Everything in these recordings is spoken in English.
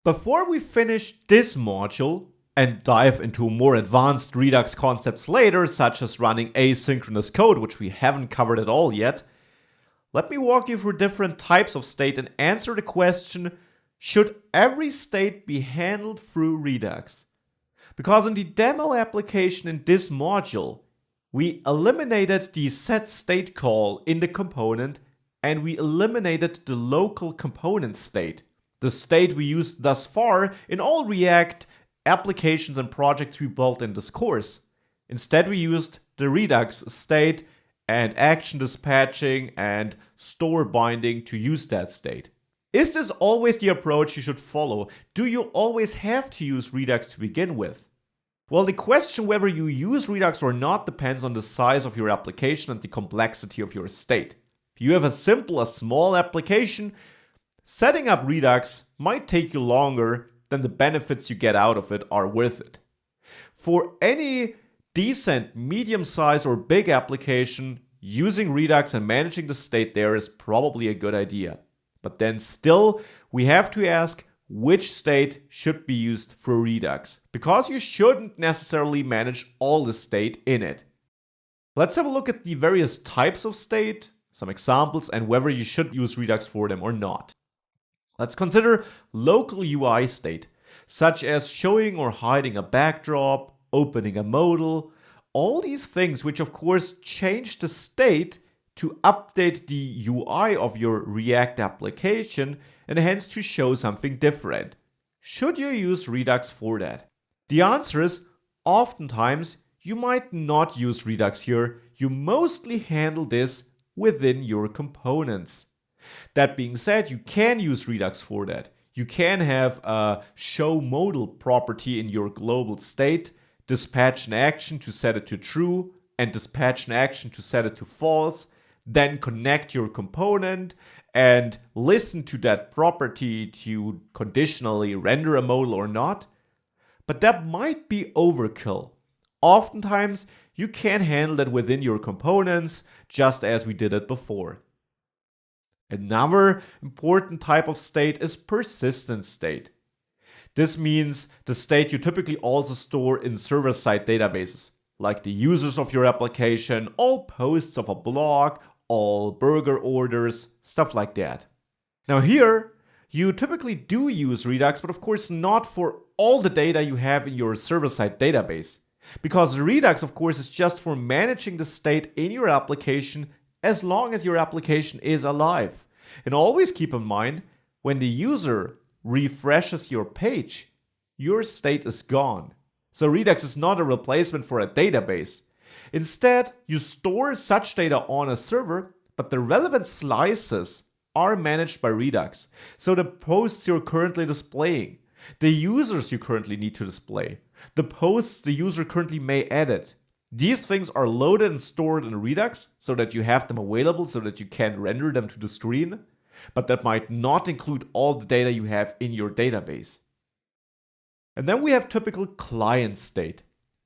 Before we finish this module and dive into more advanced Redux concepts later, such as running asynchronous code, which we haven't covered at all yet, let me walk you through different types of state and answer the question, should every state be handled through Redux? Because in the demo application in this module, we eliminated the setState call in the component and we eliminated the local component state, the state we used thus far in all React applications and projects we built in this course. Instead, we used the Redux state and action dispatching and store binding to use that state. Is this always the approach you should follow? Do you always have to use Redux to begin with? Well, the question whether you use Redux or not depends on the size of your application and the complexity of your state. If you have a simple, small application, setting up Redux might take you longer than the benefits you get out of it are worth it. For any decent, medium-sized or big application, using Redux and managing the state there is probably a good idea. But then still, we have to ask which state should be used for Redux, because you shouldn't necessarily manage all the state in it. Let's have a look at the various types of state, some examples, and whether you should use Redux for them or not. Let's consider local UI state, such as showing or hiding a backdrop, opening a modal, all these things which of course change the state to update the UI of your React application and hence to show something different. Should you use Redux for that? The answer is oftentimes you might not use Redux here. You mostly handle this within your components. That being said, you can use Redux for that. You can have a show modal property in your global state, dispatch an action to set it to true, and dispatch an action to set it to false, then connect your component and listen to that property to conditionally render a modal or not. But that might be overkill. Oftentimes, you can handle that within your components, just as we did it before. Another important type of state is persistent state. This means the state you typically also store in server-side databases, like the users of your application, all posts of a blog, all burger orders, stuff like that. Now here, you typically do use Redux, but of course not for all the data you have in your server-side database. Because Redux, of course, is just for managing the state in your application as long as your application is alive. And always keep in mind, when the user refreshes your page, your state is gone. So Redux is not a replacement for a database. Instead, you store such data on a server, but the relevant slices are managed by Redux. So the posts you're currently displaying, the users you currently need to display, the posts the user currently may edit, these things are loaded and stored in Redux so that you have them available so that you can render them to the screen, but that might not include all the data you have in your database. And then we have typical client state.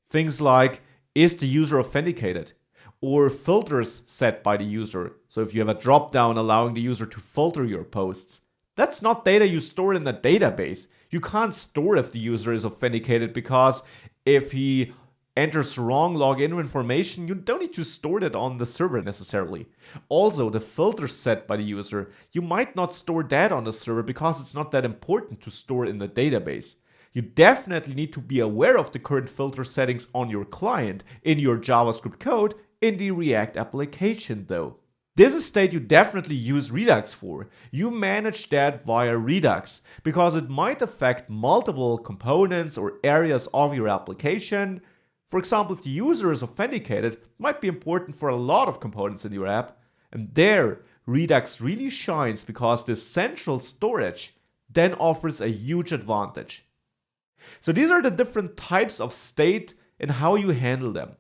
Things like, is the user authenticated? Or filters set by the user. So if you have a drop-down allowing the user to filter your posts, that's not data you store in a database. You can't store if the user is authenticated because if he enters wrong login information, you don't need to store that on the server necessarily. Also, the filters set by the user, you might not store that on the server because it's not that important to store in the database. You definitely need to be aware of the current filter settings on your client in your JavaScript code in the React application though. This is state you definitely use Redux for. You manage that via Redux because it might affect multiple components or areas of your application. For example, if the user is authenticated, it might be important for a lot of components in your app. And there, Redux really shines because this central storage then offers a huge advantage. So these are the different types of state and how you handle them.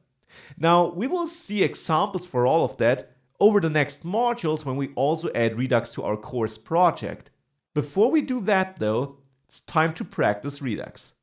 Now, we will see examples for all of that over the next modules when we also add Redux to our course project. Before we do that though, it's time to practice Redux.